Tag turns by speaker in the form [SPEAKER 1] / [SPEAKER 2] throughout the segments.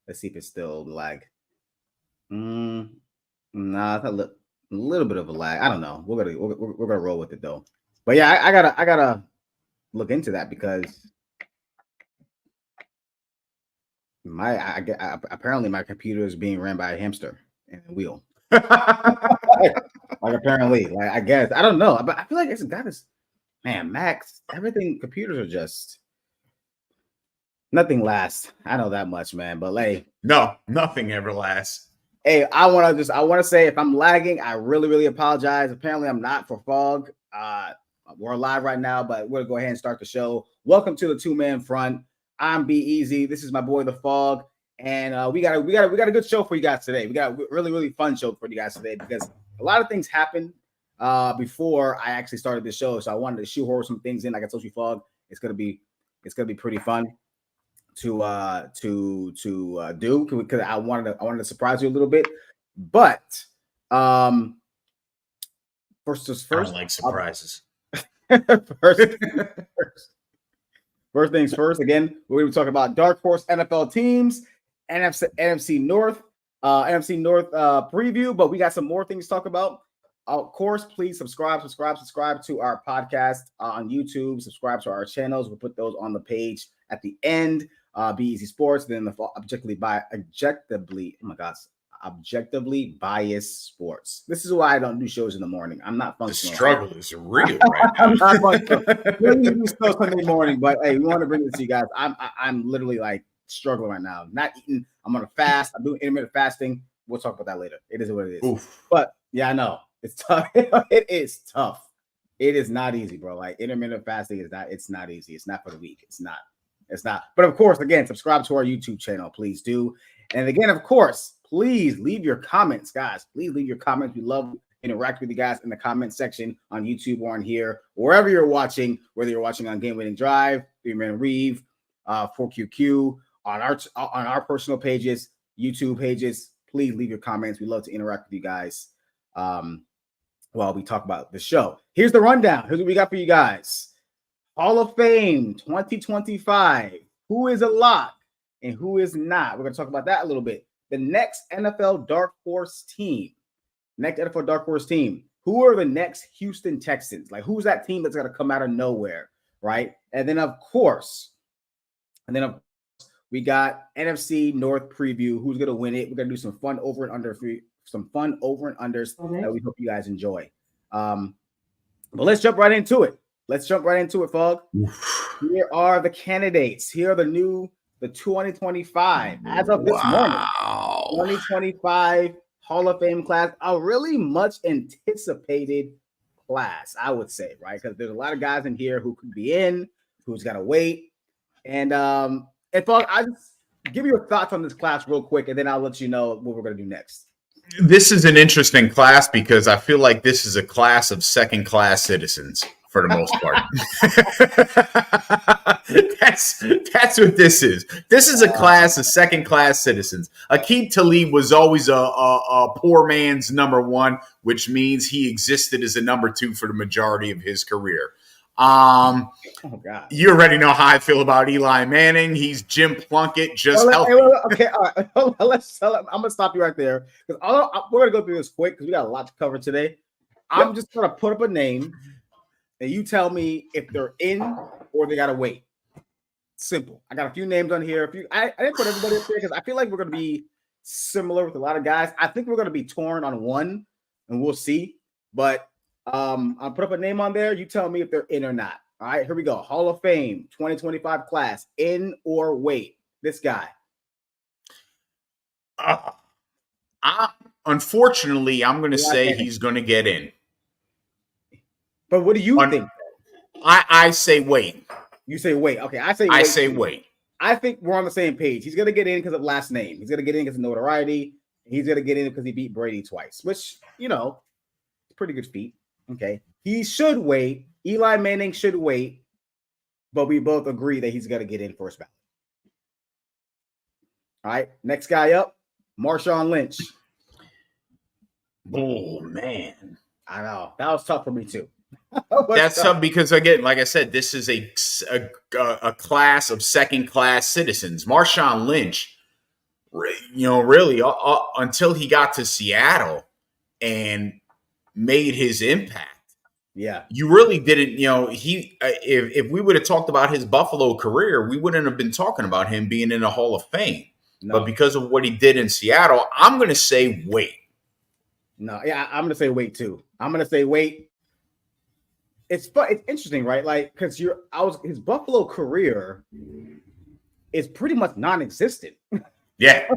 [SPEAKER 1] Let's see if it's still lag. Nah, it's a little bit of a lag. I don't know. We're gonna roll with it though. But yeah, I gotta look into that because apparently my computer is being ran by a hamster and a wheel. like apparently, like I guess I don't know, but I feel like it's got this man. Max, everything computers are just nothing lasts. I know that much, man. But like,
[SPEAKER 2] no, nothing ever lasts.
[SPEAKER 1] Hey, I want to say if I'm lagging, I really apologize. Apparently, I'm not for Fog. We're live right now, but we're gonna go ahead and start the show. Welcome to the two-man front. I'm Be Easy. This is my boy the Fog, and we got a good show for you guys today. We got a really fun show for you guys today because a lot of things happened before I actually started the show, so I wanted to shoehorn some things in. Like I told you, Fog, it's gonna be pretty fun to do because I wanted to surprise you a little bit, but first
[SPEAKER 2] I don't like surprises.
[SPEAKER 1] First things first. Again, we're going to be talking about dark horse NFL teams, NFC North preview, but we got some more things to talk about. Of course, please subscribe to our podcast on YouTube. Subscribe to our channels. We'll put those on the page at the end. Be Easy Sports. Then the objectively biased sports. This is why I don't do shows in the morning. I'm not functional.
[SPEAKER 2] The struggle is real right now.
[SPEAKER 1] I'm not functional. We still Sunday morning, but hey, we want to bring this to you guys. I'm literally like struggling right now. Not eating. I'm on a fast. I'm doing intermittent fasting. We'll talk about that later. It is what it is. Oof. But yeah, I know it's tough. It is tough. It is not easy, bro. Like intermittent fasting is not. It's not easy. It's not for the weak. It's not. But of course, again, subscribe to our YouTube channel. Please do. And again, of course, please leave your comments, guys. Please leave your comments. We love interact with you guys in the comment section on YouTube or on here, wherever you're watching, whether you're watching on Game Winning Drive, 3-Man Reeve, 4QQ, on our personal pages, YouTube pages. Please leave your comments. We love to interact with you guys while we talk about the show. Here's the rundown. Here's what we got for you guys. Hall of Fame 2025. Who is a lock and who is not? We're going to talk about that a little bit. The next NFL Dark Horse team. Who are the next Houston Texans? Like, who's that team that's going to come out of nowhere, right? And then, of course, we got NFC North preview. Who's going to win it? We're going to do some fun over and unders that we hope you guys enjoy. But let's jump right into it. Fog. Here are the candidates. Here are the 2025, as of this morning, 2025 Hall of Fame class, a really much anticipated class, I would say, right? Because there's a lot of guys in here who could be in, who's got to wait. And Fog, I just give you your thoughts on this class real quick, and then I'll let you know what we're going to do next.
[SPEAKER 2] This is an interesting class because I feel like this is a class of second-class citizens. For the most part, that's what this is. This is a class of second-class citizens. Aqib Talib was always a poor man's number one, which means he existed as a number two for the majority of his career.
[SPEAKER 1] Oh God!
[SPEAKER 2] You already know how I feel about Eli Manning. He's Jim Plunkett, just healthy.
[SPEAKER 1] Okay, all right. I'm gonna stop you right there because we're gonna go through this quick because we got a lot to cover today. I'm just gonna put up a name. And you tell me if they're in or they gotta wait. Simple. I got a few names on here. I didn't put everybody up there because I feel like we're gonna be similar with a lot of guys. I think we're gonna be torn on one, and we'll see. But I'll put up a name on there. You tell me if they're in or not. All right, here we go. Hall of Fame 2025 class, in or wait. This guy.
[SPEAKER 2] Unfortunately, I'm gonna say he's gonna get in.
[SPEAKER 1] But what do you think?
[SPEAKER 2] I say wait.
[SPEAKER 1] You say wait. Okay, I say wait. I think we're on the same page. He's going to get in because of last name. He's going to get in because of notoriety. He's going to get in because he beat Brady twice, which, pretty good feat. Okay. He should wait. Eli Manning should wait, but we both agree that he's going to get in first ballot. All right. Next guy up, Marshawn Lynch.
[SPEAKER 2] Oh, man.
[SPEAKER 1] I know. That was tough for me, too.
[SPEAKER 2] That's tough because, again, like I said, this is a class of second-class citizens. Marshawn Lynch really until he got to Seattle and made his impact.
[SPEAKER 1] Yeah.
[SPEAKER 2] You really didn't, if we would have talked about his Buffalo career, we wouldn't have been talking about him being in the Hall of Fame. No. But because of what he did in Seattle, I'm going to say wait.
[SPEAKER 1] No, yeah, I'm going to say wait too. I'm going to say wait. It's interesting, right? Like, because his Buffalo career is pretty much non-existent.
[SPEAKER 2] Yeah.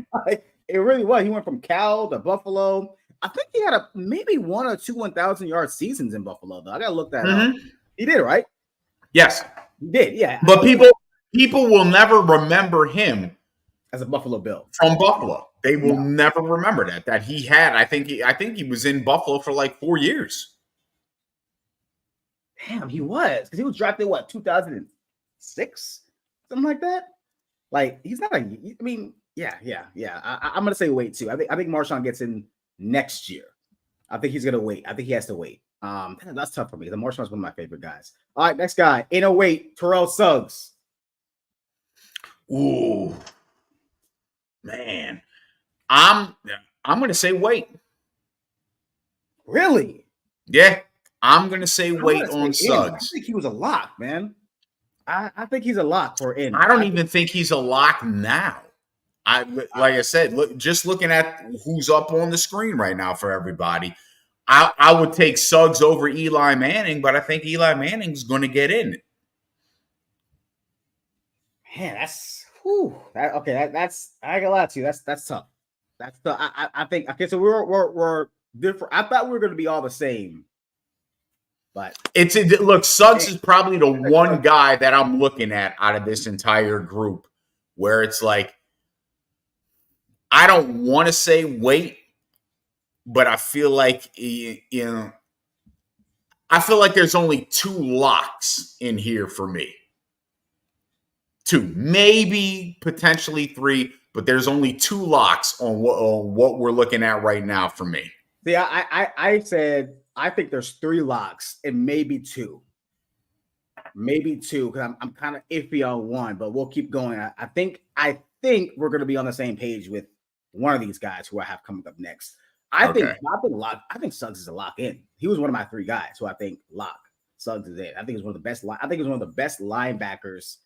[SPEAKER 1] It really was. He went from Cal to Buffalo. I think he had maybe 1 or 2 1,000-yard seasons in Buffalo, though. I got to look that up. He did, right?
[SPEAKER 2] Yes.
[SPEAKER 1] He did, yeah.
[SPEAKER 2] But people will never remember him
[SPEAKER 1] as a Buffalo Bill.
[SPEAKER 2] From Buffalo. They will never remember that he had, I think he was in Buffalo for like 4 years.
[SPEAKER 1] Damn, he was. Because he was drafted, 2006? Something like that? Like, he's not I'm going to say wait, too. I think Marshawn gets in next year. I think he's going to wait. I think he has to wait. That's tough for me. The Marshawn's one of my favorite guys. All right, next guy. In a wait, Terrell Suggs.
[SPEAKER 2] Ooh. Man. I'm going to say wait.
[SPEAKER 1] Really?
[SPEAKER 2] Yeah. I'm going to say wait on Suggs.
[SPEAKER 1] I think he was a lock, man. I think he's a lock for in.
[SPEAKER 2] I don't even think he's a lock now. Like I said, just looking at who's up on the screen right now for everybody, I would take Suggs over Eli Manning, but I think Eli Manning's going to get in.
[SPEAKER 1] Man, that's that's I ain't gonna lie to you. That's tough. That's tough. I think okay. So we're different. I thought we were going to be all the same. But
[SPEAKER 2] look, Suggs is probably the one guy that I'm looking at out of this entire group where it's like, I don't want to say wait, but I feel like, I feel like there's only 2 locks in here for me. 2, maybe potentially 3, but there's only 2 locks on what we're looking at right now for me.
[SPEAKER 1] See, I said, I think there's 3 locks and maybe 2. Maybe 2, because I'm kind of iffy on 1, but we'll keep going. I think we're going to be on the same page with one of these guys who I have coming up next. I think Suggs is a lock in. He was one of my 3 guys who I think lock. Suggs is it. I think he's one of the best. I think he's one of the best linebackers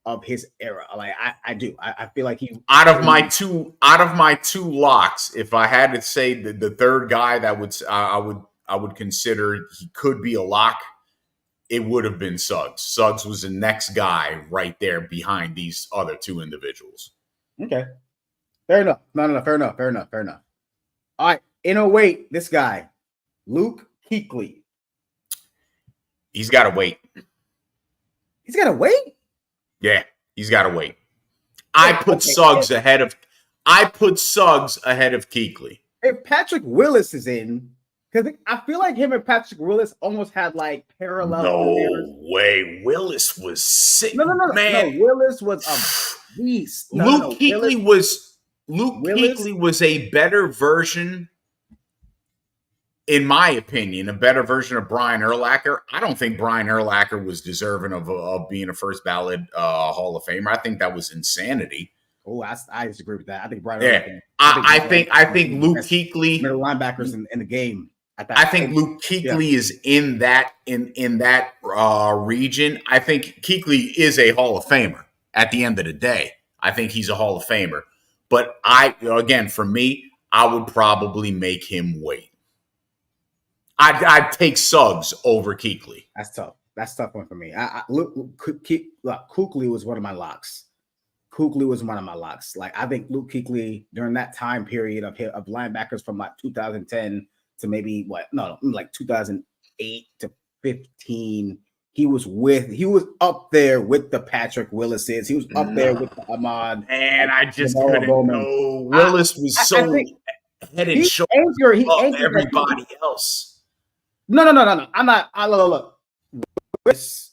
[SPEAKER 1] of his era. Like I do. I feel like he
[SPEAKER 2] out of my two locks. If I had to say the third guy that I would consider he could be a lock, it would have been Suggs. Suggs was the next guy right there behind these other 2 individuals.
[SPEAKER 1] Okay. Fair enough. No. Fair enough. All right. In a wait, this guy, Luke Kuechly.
[SPEAKER 2] He's got to wait.
[SPEAKER 1] He's got to wait?
[SPEAKER 2] Yeah, he's got to wait. I put Suggs ahead of Kuechly.
[SPEAKER 1] If Patrick Willis is in, because I feel like him and Patrick Willis almost had like parallel.
[SPEAKER 2] No way. Willis was sick.
[SPEAKER 1] No,
[SPEAKER 2] man.
[SPEAKER 1] No, Willis was a beast.
[SPEAKER 2] Luke Kuechly was a better version, in my opinion, a better version of Brian Urlacher. I don't think Brian Urlacher was deserving of being a first ballot Hall of Famer. I think that was insanity.
[SPEAKER 1] Oh, I disagree with that. I think Brian.
[SPEAKER 2] Yeah, I think Luke Kuechly,
[SPEAKER 1] middle linebackers in the game.
[SPEAKER 2] I think Luke Kuechly is in that region. I think Kuechly is a Hall of Famer. At the end of the day, I think he's a Hall of Famer. But for me, I would probably make him wait. I'd take Suggs over Kuechly.
[SPEAKER 1] That's tough. That's a tough one for me. Kuechly was one of my locks. Like, I think Luke Kuechly during that time period of linebackers from like 2010 to maybe 2008 to 15. He was up there with the Patrick Willises. He was up there with the Ahmad.
[SPEAKER 2] And I just couldn't go. Willis was so head and shoulders above everybody else.
[SPEAKER 1] No. I'm not. Look. Willis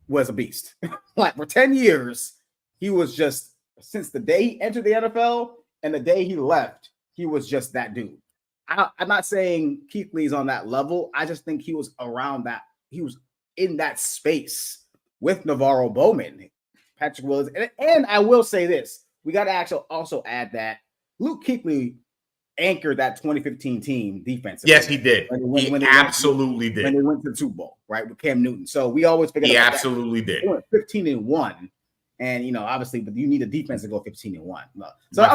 [SPEAKER 1] was a beast. Like for 10 years, he was just, since the day he entered the NFL and the day he left, he was just that dude. I'm not saying Kuechly's on that level. I just think he was around that. He was in that space with Navarro Bowman, Patrick Willis. And I will say this, we got to actually also add that Luke Kuechly anchored that 2015 team defensively.
[SPEAKER 2] Yes, he did. He absolutely did.
[SPEAKER 1] When they went to the Super Bowl, right, with Cam Newton. So we always forget about that. He
[SPEAKER 2] absolutely did.
[SPEAKER 1] They went 15-1. And obviously, but you need a defense to go 15-1.
[SPEAKER 2] So you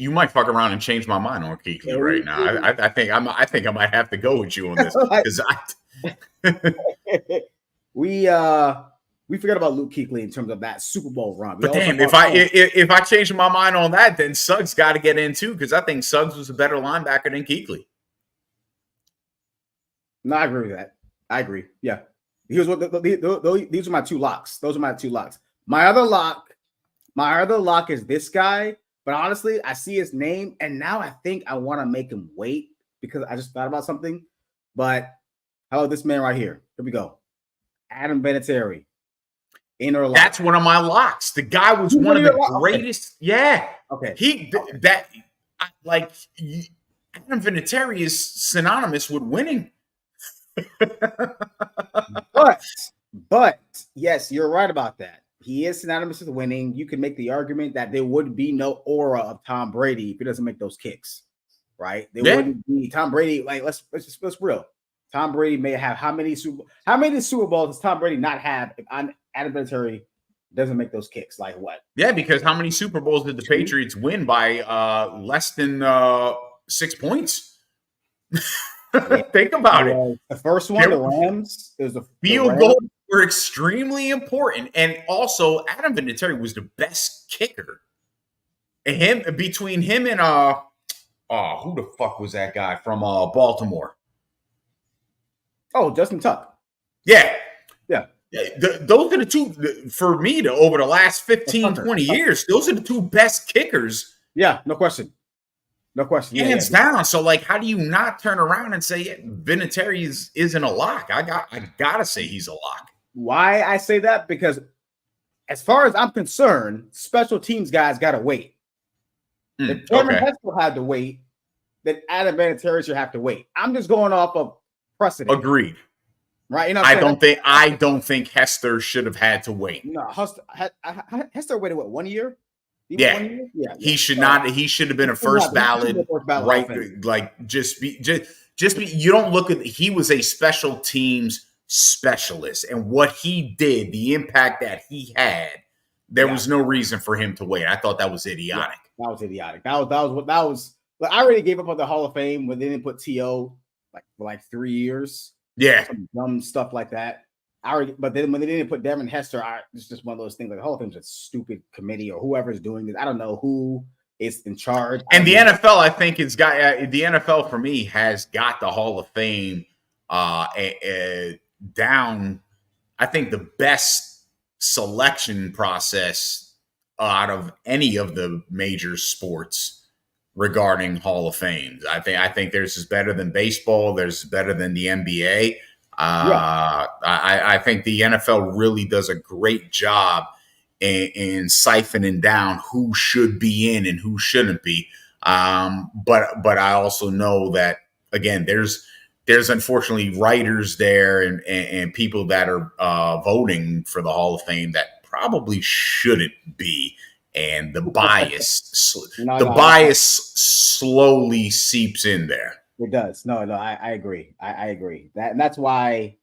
[SPEAKER 2] might fuck around and change my mind on Kuechly right now. I think I might have to go with you on this because
[SPEAKER 1] we forgot about Luke Kuechly in terms of that Super Bowl run.
[SPEAKER 2] But damn, if I change my mind on that, then Suggs got to get in too because I think Suggs was a better linebacker than Kuechly.
[SPEAKER 1] No, I agree with that. I agree. Yeah, these are my two locks. Those are my two locks. My other lock is this guy, but honestly, I see his name, and now I think I want to make him wait because I just thought about something. But how about this man right here? Here we go. Adam Vinatieri.
[SPEAKER 2] That's one of my locks. The guy was one of the greatest. Okay. Yeah.
[SPEAKER 1] Okay.
[SPEAKER 2] Adam Vinatieri is synonymous with winning.
[SPEAKER 1] But yes, you're right about that. He is synonymous with winning. You can make the argument that there would be no aura of Tom Brady if he doesn't make those kicks, right? There wouldn't be Tom Brady. Like let's real. Tom Brady may have how many Super Bowls does Tom Brady not have if Adam Vinatieri doesn't make those kicks? Like what?
[SPEAKER 2] Yeah, because how many Super Bowls did the Patriots win by less than 6 points? Think about it.
[SPEAKER 1] The first one, the Rams, it was the
[SPEAKER 2] field goals were extremely important, and also Adam Vinatieri was the best kicker. And between him and who the fuck was that guy from Baltimore?
[SPEAKER 1] Oh, Justin Tuck.
[SPEAKER 2] Yeah. Those are the two for me. Over the last 15, 20 years, those are the two best kickers.
[SPEAKER 1] Yeah, no question.
[SPEAKER 2] Hands down. So, how do you not turn around and say Vinatieri isn't a lock? I gotta say he's a lock.
[SPEAKER 1] Why I say that? Because as far as I'm concerned, special teams guys gotta wait. If Kevin Hester had to wait, then Adam Vinatieri should have to wait. I'm just going off of precedent.
[SPEAKER 2] Agreed.
[SPEAKER 1] Right?
[SPEAKER 2] I don't think Hester should have had to wait.
[SPEAKER 1] No, Hester waited 1 year?
[SPEAKER 2] Yeah. 1 year? Yeah. He should not. He should have been a first ballot. Right. You don't look at. He was a special teams specialist, and what he did, the impact that he had, there was no reason for him to wait. I thought that was idiotic.
[SPEAKER 1] Yeah, that was idiotic. That was. But I already gave up on the Hall of Fame when they didn't put T.O. for 3 years.
[SPEAKER 2] Yeah,
[SPEAKER 1] some dumb stuff like that. But then when they didn't put Devin Hester, it's just one of those things. Like the Hall of Fame's a stupid committee or whoever's doing this. I don't know who is in charge.
[SPEAKER 2] And the NFL, I think, the NFL for me has got the Hall of Fame down. I think the best selection process out of any of the major sports regarding Hall of Fame. I think theirs is better than baseball. Theirs is better than the NBA. I think the NFL really does a great job in siphoning down who should be in and who shouldn't be. But I also know that, again, there's unfortunately writers there and people that are voting for the Hall of Fame that probably shouldn't be. And the bias slowly seeps in there.
[SPEAKER 1] It does. No, I agree. I agree. That's why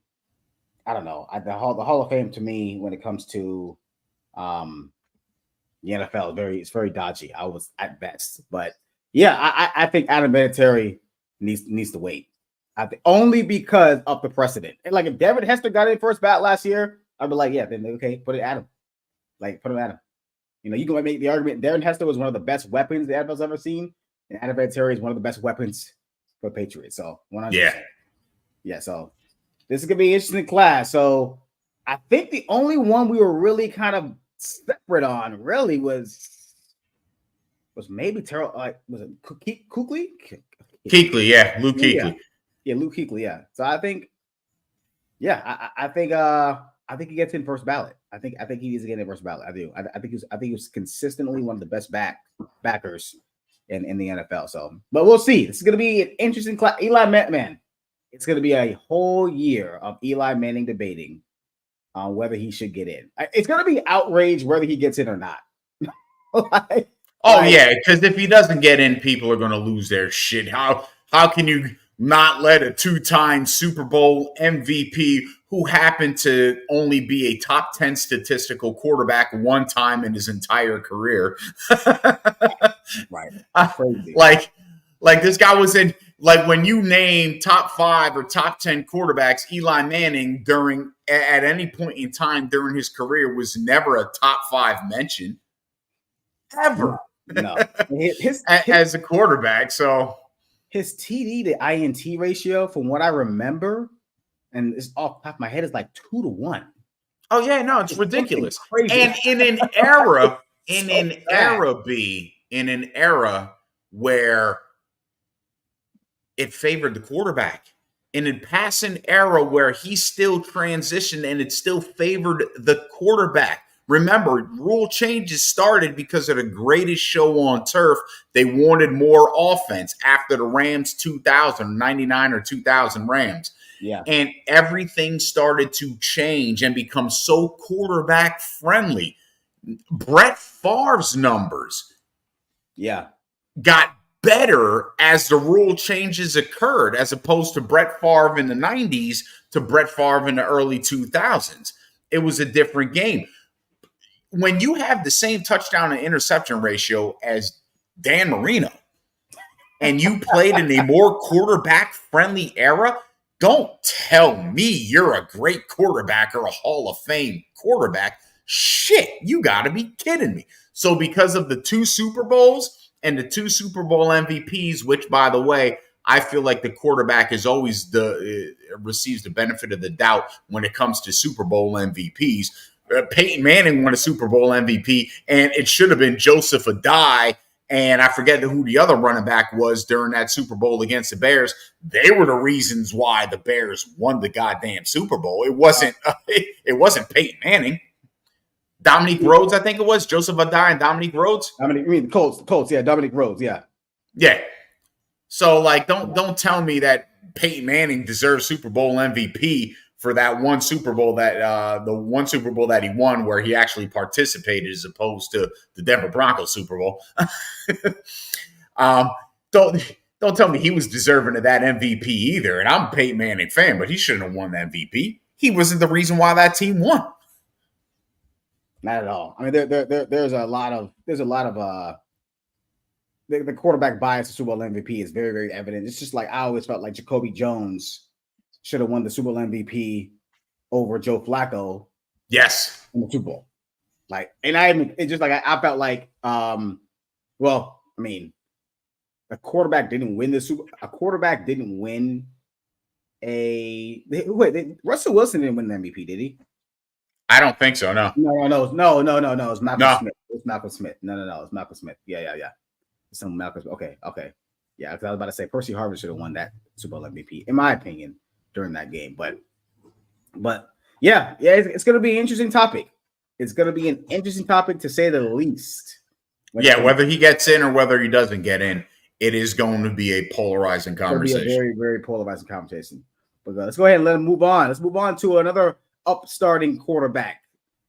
[SPEAKER 1] I don't know. The Hall of Fame to me, when it comes to the NFL, it's very dodgy. I was at best, but yeah, I think Adam Vinatieri needs to wait. I think only because of the precedent. And if Devin Hester got in first bat last year, I'd be like, yeah, then okay, put it at him. Put him at him. You can make the argument Devin Hester was one of the best weapons the NFL's ever seen, and Adam Vinatieri is one of the best weapons for Patriots. So 100%. Yeah. So this is gonna be an interesting class. So I think the only one we were really kind of separate on really was maybe Terrell. Was it Kuechly?
[SPEAKER 2] Kuechly, yeah, Luke Kuechly.
[SPEAKER 1] Yeah, Luke Kuechly. Yeah. So I think, I think he gets in first ballot. I think he needs to get in first ballot. I do. I think he was consistently one of the best backers in the NFL. So, but we'll see. It's going to be an interesting class. Eli Manning. It's going to be a whole year of Eli Manning debating on whether he should get in. It's going to be outrage whether he gets in or not.
[SPEAKER 2] Yeah, because if he doesn't get in, people are going to lose their shit. How can you not let a 2-time Super Bowl MVP who happened to only be a top 10 statistical quarterback one time in his entire career?
[SPEAKER 1] Right.
[SPEAKER 2] Crazy. Like this guy was in, like, when you name top 5 or top 10 quarterbacks, Eli Manning at any point in time during his career was never a top 5 mention ever.
[SPEAKER 1] No.
[SPEAKER 2] As a quarterback. So
[SPEAKER 1] his TD to INT ratio, from what I remember, and it's off the top of my head, is like 2-1.
[SPEAKER 2] Oh yeah, no, it's ridiculous. And in an era, in an era where it favored the quarterback, in a passing era where he still transitioned and it still favored the quarterback. Remember, rule changes started because of the greatest show on turf. They wanted more offense after the Rams 2000, 99 or 2000 Rams.
[SPEAKER 1] Yeah.
[SPEAKER 2] And everything started to change and become so quarterback friendly. Brett Favre's numbers got better as the rule changes occurred, as opposed to Brett Favre in the 90s to Brett Favre in the early 2000s. It was a different game. When you have the same touchdown and interception ratio as Dan Marino and you played in a more quarterback-friendly era, don't tell me you're a great quarterback or a Hall of Fame quarterback. Shit, you got to be kidding me. So because of the 2 Super Bowls and the 2 Super Bowl MVPs, which, by the way, I feel like the quarterback is always receives the benefit of the doubt when it comes to Super Bowl MVPs. Peyton Manning won a Super Bowl MVP, and it should have been Joseph Adai, and I forget who the other running back was during that Super Bowl against the Bears. They were the reasons why the Bears won the goddamn Super Bowl. It wasn't Peyton Manning. Dominique Rhodes, I think it was. Joseph Adai and Dominique Rhodes.
[SPEAKER 1] Colts, yeah, Dominique Rhodes, yeah.
[SPEAKER 2] Yeah. So, like, don't tell me that Peyton Manning deserves Super Bowl MVP for that one Super Bowl that the one Super Bowl that he won, where he actually participated, as opposed to the Denver Broncos Super Bowl. Don't tell me he was deserving of that MVP either. And I'm a Peyton Manning fan, but he shouldn't have won the MVP. He wasn't the reason why that team won.
[SPEAKER 1] Not at all. I mean, there's a lot of the quarterback bias to Super Bowl MVP is very, very evident. It's just like I always felt like Jacoby Jones should have won the Super Bowl MVP over Joe Flacco.
[SPEAKER 2] Yes,
[SPEAKER 1] in the Super Bowl. It's just like I felt like, well, I mean, a quarterback didn't win the Super. A quarterback didn't win Russell Wilson didn't win the MVP, did he?
[SPEAKER 2] I don't think so. No.
[SPEAKER 1] It's Malcolm Smith. It's Malcolm Smith. No. It's Malcolm Smith. Yeah. Some Malcolm. Okay. Yeah, because I was about to say Percy Harvin should have won that Super Bowl MVP, in my opinion, during that game. But yeah, it's going to be an interesting topic. It's going to be an interesting topic, to say the least.
[SPEAKER 2] Whether he gets in or whether he doesn't get in, it is going to be a polarizing conversation.
[SPEAKER 1] It's going to be a very, very polarizing conversation. But let's go ahead and let him move on. Let's move on to another upstarting quarterback.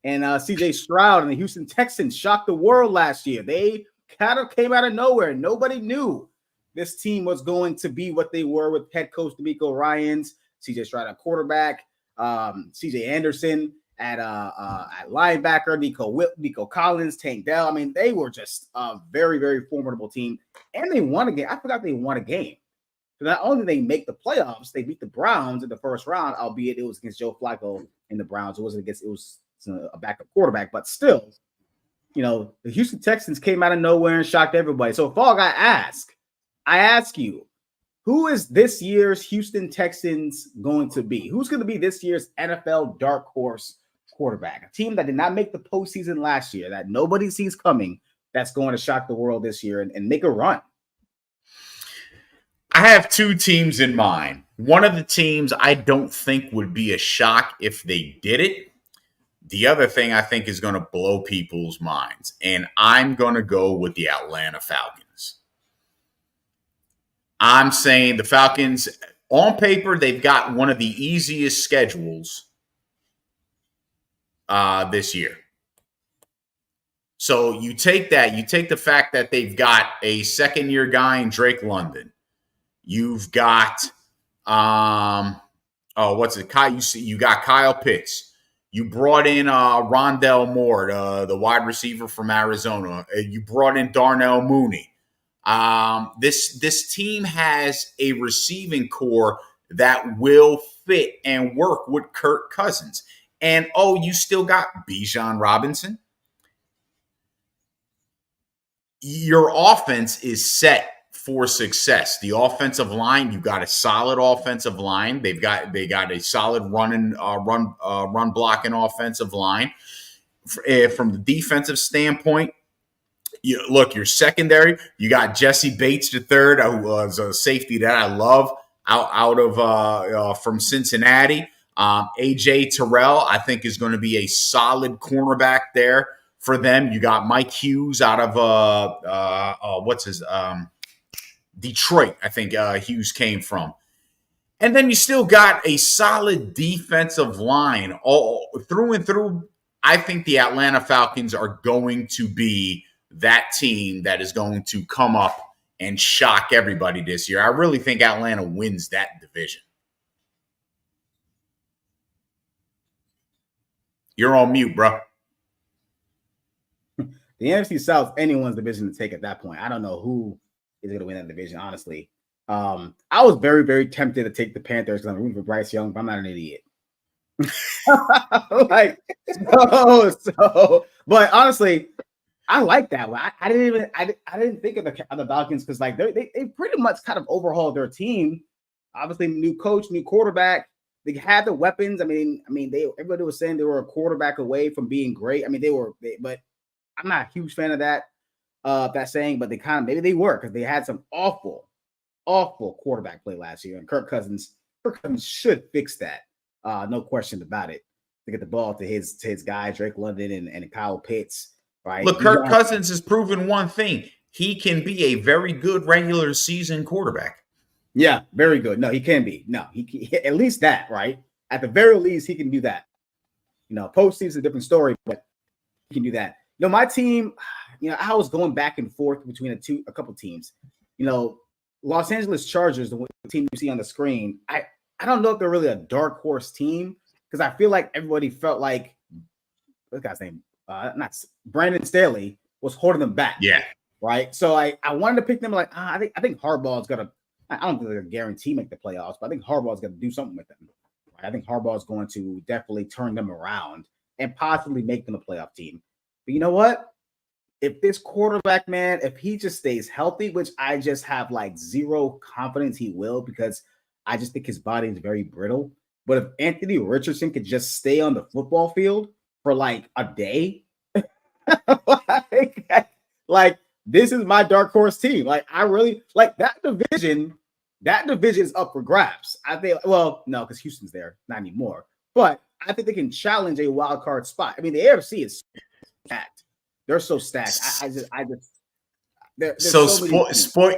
[SPEAKER 1] And CJ Stroud and the Houston Texans shocked the world last year. They kind of came out of nowhere. Nobody knew this team was going to be what they were with head coach DeMeco Ryans, CJ Stroud at quarterback, CJ Anderson at linebacker, Nico Collins, Tank Dell. I mean, they were just a very, very formidable team. And they won a game. I forgot they won a game. So not only did they make the playoffs, they beat the Browns in the first round, albeit it was against Joe Flacco and the Browns. It was a backup quarterback, but still, the Houston Texans came out of nowhere and shocked everybody. So, Fogg, I ask you, who is this year's Houston Texans going to be? Who's going to be this year's NFL dark horse quarterback? A team that did not make the postseason last year, that nobody sees coming, that's going to shock the world this year and make a run.
[SPEAKER 2] I have 2 teams in mind. One of the teams I don't think would be a shock if they did it. The other thing I think is going to blow people's minds, and I'm going to go with the Atlanta Falcons. I'm saying the Falcons, on paper, they've got one of the easiest schedules this year. So you take that, you take the fact that they've got a second-year guy in Drake London. You've got you got Kyle Pitts. You brought in Rondell Moore, the wide receiver from Arizona. You brought in Darnell Mooney. This team has a receiving core that will fit and work with Kirk Cousins. And you still got Bijan Robinson. Your offense is set for success. The offensive line, you've got a solid offensive line. They got a solid run blocking offensive line. From the defensive standpoint, your secondary, you got Jesse Bates III, who was a safety that I love out of from Cincinnati. AJ Terrell, I think, is going to be a solid cornerback there for them. You got Mike Hughes out of Detroit, I think Hughes came from. And then you still got a solid defensive line all through and through. I think the Atlanta Falcons are going to be that team that is going to come up and shock everybody this year. I really think Atlanta wins that division. You're on mute, bro.
[SPEAKER 1] The NFC South, anyone's division to take at that point. I don't know who is going to win that division, honestly. I was very, very tempted to take the Panthers because I'm rooting for Bryce Young, but I'm not an idiot. But honestly, I like that one. I didn't think of the Falcons because like they pretty much kind of overhauled their team. Obviously, new coach, new quarterback. They had the weapons. Everybody was saying they were a quarterback away from being great. But I'm not a huge fan of that saying. But maybe they were because they had some awful quarterback play last year. And Kirk Cousins should fix that. No question about it. To get the ball to his guys, Drake London and Kyle Pitts. Right.
[SPEAKER 2] Look, Kirk Cousins has proven one thing. He can be a very good regular season quarterback.
[SPEAKER 1] Yeah, very good. No, he can be. No, he at least that, right? At the very least, he can do that. Postseason is a different story, but he can do that. My team, I was going back and forth between a couple teams. Los Angeles Chargers, the team you see on the screen, I don't know if they're really a dark horse team because I feel like everybody felt like this guy's name, not Brandon Staley, was holding them back.
[SPEAKER 2] Yeah.
[SPEAKER 1] Right. So I wanted to pick them like I think Harbaugh's gonna. I don't think they're gonna guarantee make the playoffs, but I think Harbaugh's gonna do something with them. Right? I think Harbaugh's going to definitely turn them around and possibly make them a playoff team. But you know what? If this quarterback, man, if he just stays healthy, which I just have like zero confidence he will, because I just think his body is very brittle. But if Anthony Richardson could just stay on the football field for like a day, like this is my dark horse team. Like I really like that division. That division is up for grabs. I think. Well, no, because Houston's there, not anymore. But I think they can challenge a wild card spot. I mean, the AFC is stacked. They're so stacked.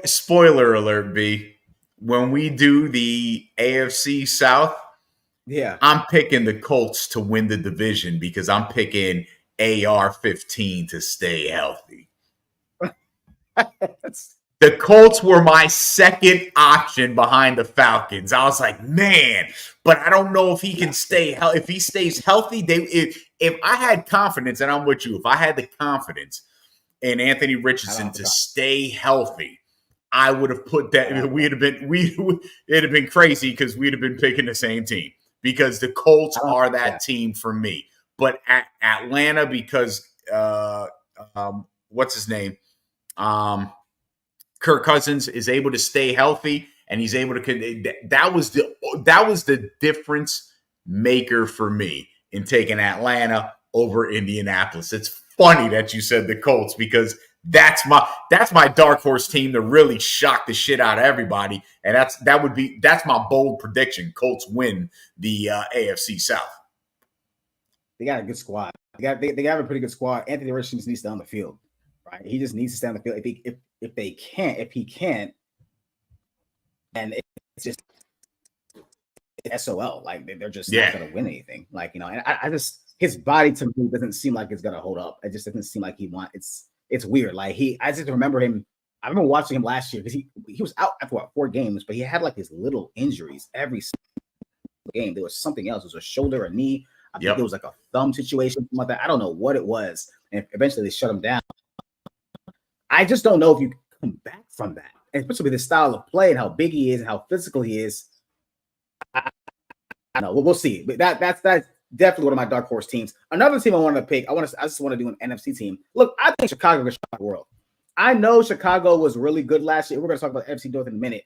[SPEAKER 2] Spoiler alert, B. When we do the AFC South,
[SPEAKER 1] yeah,
[SPEAKER 2] I'm picking the Colts to win the division because I'm picking AR-15 to stay healthy. The Colts were my second option behind the Falcons. I was like, man, but I don't know if he can stay healthy. If he stays healthy, if I had confidence, and I'm with you, if I had the confidence in Anthony Richardson to stay healthy, I would have put that. It'd have been crazy because we'd have been picking the same team because the Colts are that team for me. But at Atlanta, because what's his name? Kirk Cousins is able to stay healthy, and he's able to. That was the difference maker for me in taking Atlanta over Indianapolis. It's funny that you said the Colts because that's my dark horse team to really shock the shit out of everybody, and that's my bold prediction. Colts win the AFC South.
[SPEAKER 1] They got a good squad. They have a pretty good squad. Anthony Richardson just needs to stay on the field, right? He just needs to stay on the field. If he can't, and it's just SOL. Like they're just not going to win anything. Like and I just his body to me doesn't seem like it's gonna hold up. It just doesn't seem like he wants. It's weird. Like I just remember him. I remember watching him last year because he was out after 4 games, but he had like his little injuries every game. There was something else. It was a shoulder, a knee. I think there was like a thumb situation, something like that. I don't know what it was. And eventually they shut him down. I just don't know if you can come back from that, and especially with his style of play and how big he is and how physical he is. I don't know. We'll see. But that's definitely one of my dark horse teams. Another team I wanted to pick. I just want to do an NFC team. Look, I think Chicago can shock the world. I know Chicago was really good last year. We're going to talk about NFC North in a minute.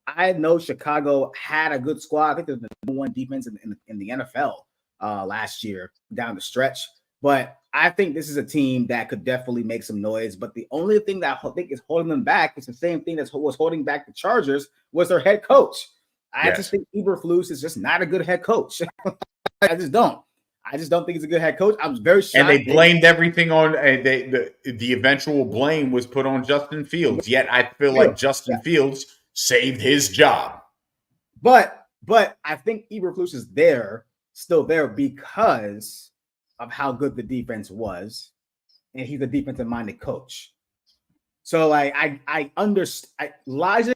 [SPEAKER 1] I know Chicago had a good squad. I think they're the number one defense in the NFL last year down the stretch. But I think this is a team that could definitely make some noise. But the only thing that I think is holding them back is the same thing that was holding back the Chargers was their head coach. I just think Eberflus is just not a good head coach. I just don't think he's a good head coach. I was very shocked.
[SPEAKER 2] And they blamed everything on the eventual blame was put on Justin Fields. Yet I feel like Justin Fields saved his job.
[SPEAKER 1] But I think Eberflus is still there because of how good the defense was, and he's a defensive-minded coach. So like I understand logically,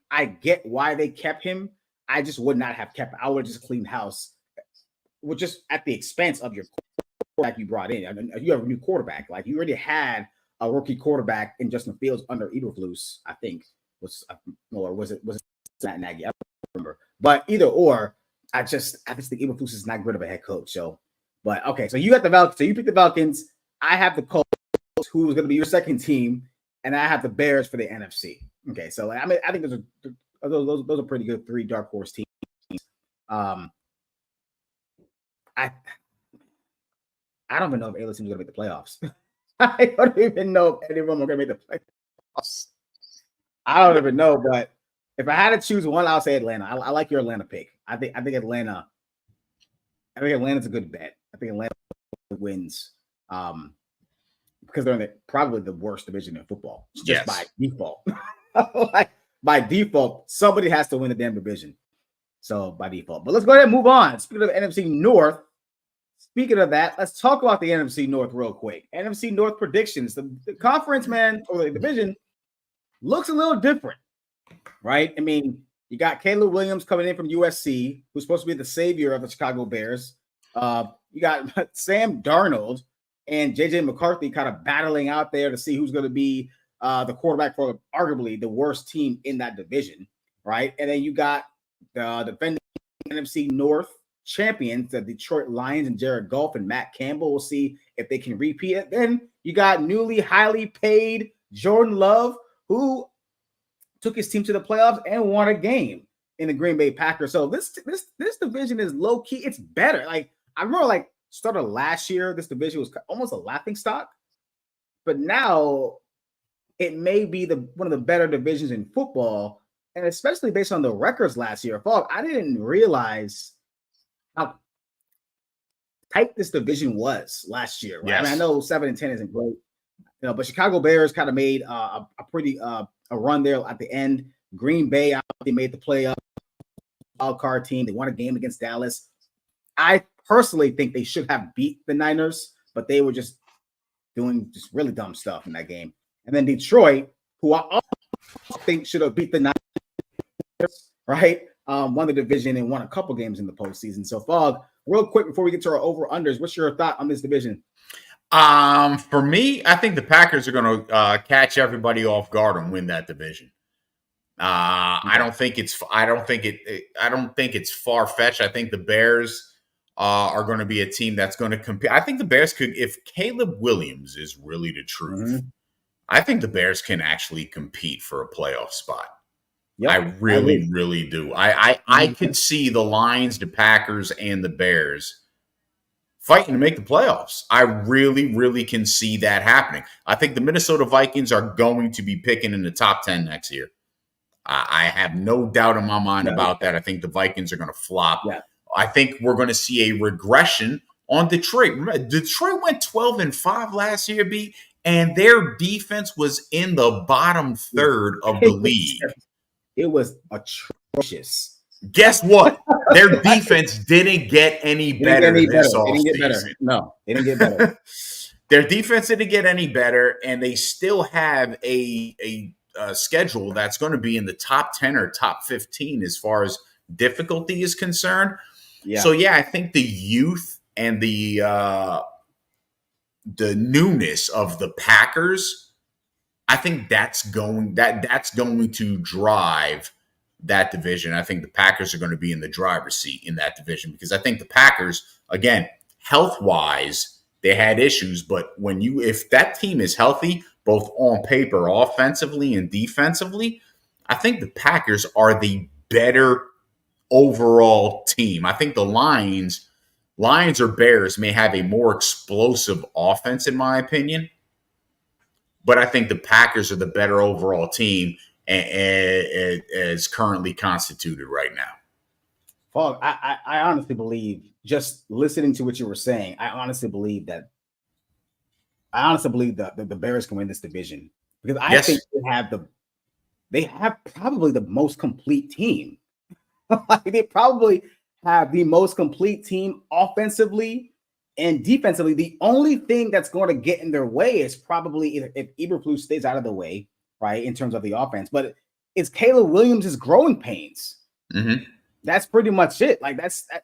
[SPEAKER 1] I get why they kept him. I just would not have kept him. I would have just cleaned house, with just at the expense of your quarterback you brought in. I mean, you have a new quarterback. Like you already had a rookie quarterback in Justin Fields under Eberflus, I think was it Matt Nagy? I don't remember. But either or, I just think Eberflus is not good of a head coach. So, but okay, so you got the Falcons. So you pick the Falcons. I have the Colts, who is going to be your second team, and I have the Bears for the NFC. Okay, so I mean, I think those are pretty good 3 dark horse teams. I don't even know if any team's going to make the playoffs. I don't even know if any of them are going to make the playoffs. I don't even know, but if I had to choose one, I'll say Atlanta. I like your Atlanta pick. I think Atlanta. I think Atlanta's a good bet. I think Atlanta wins because they're in probably the worst division in football, just by default. Like by default, somebody has to win the damn division. So by default, but let's go ahead and move on. Speaking of the NFC North, speaking of that, let's talk about the NFC North real quick. NFC North predictions. The conference, man, or the division looks a little different, right? I mean, you got Caleb Williams coming in from USC, who's supposed to be the savior of the Chicago Bears. You got Sam Darnold and JJ McCarthy kind of battling out there to see who's going to be the quarterback for arguably the worst team in that division, right? And then you got the defending NFC North champions, the Detroit Lions, and Jared Goff and Matt Campbell. We'll see if they can repeat it. Then you got newly highly paid Jordan Love, who took his team to the playoffs and won a game in the Green Bay Packers. So this division is low key. It's better. Like I remember, like start of last year, this division was almost a laughing stock, but now it may be one of the better divisions in football, and especially based on the records last year. I didn't realize how tight this division was last year. Right?
[SPEAKER 2] Yes.
[SPEAKER 1] I mean, I know 7-10 isn't great, but Chicago Bears kind of made a pretty a run there at the end. Green Bay they made the playoff wild card team. They won a game against Dallas. I personally think they should have beat the Niners, but they were just doing really dumb stuff in that game. And then Detroit, who I also think should have beat the Niners, right? Won the division and won a couple games in the postseason. So, Fog, real quick before we get to our over-unders, what's your thought on this division?
[SPEAKER 2] For me, I think the Packers are going to catch everybody off guard and win that division. I don't think it's far-fetched. I think the Bears are going to be a team that's going to compete. I think the Bears could, if Caleb Williams is really the truth, I think the Bears can actually compete for a playoff spot. Yep, I really do. I could see the Lions, the Packers, and the Bears fighting to make the playoffs. I really can see that happening. I think the Minnesota Vikings are going to be picking in the top 10 next year. I have no doubt in my mind about that. I think the Vikings are going to flop. Yeah. I think we're going to see a regression on Detroit. Remember, Detroit went 12-5 last year, B, and their defense was in the bottom third of the league.
[SPEAKER 1] It was atrocious.
[SPEAKER 2] Guess what? Their defense didn't get any better this offseason.
[SPEAKER 1] No, they didn't get better.
[SPEAKER 2] Their defense didn't get any better, and they still have a schedule that's going to be in the top 10 or top 15 as far as difficulty is concerned.
[SPEAKER 1] Yeah.
[SPEAKER 2] So, yeah, I think the youth and the newness of the Packers, I think that's going to drive that division. I think the Packers are going to be in the driver's seat in that division because I think the Packers, again, health-wise, they had issues, but if that team is healthy, both on paper, offensively and defensively, I think the Packers are the better overall team. I think the Lions or Bears may have a more explosive offense, in my opinion, but I think the Packers are the better overall team as currently constituted right now.
[SPEAKER 1] Paul, I honestly believe, just listening to what you were saying, I honestly believe that the Bears can win this division because I think they have probably the most complete team. They probably have the most complete team offensively and defensively. The only thing that's going to get in their way is probably if Eberflus stays out of the way, right, in terms of the offense. But it's Caleb Williams' growing pains.
[SPEAKER 2] Mm-hmm.
[SPEAKER 1] That's pretty much it.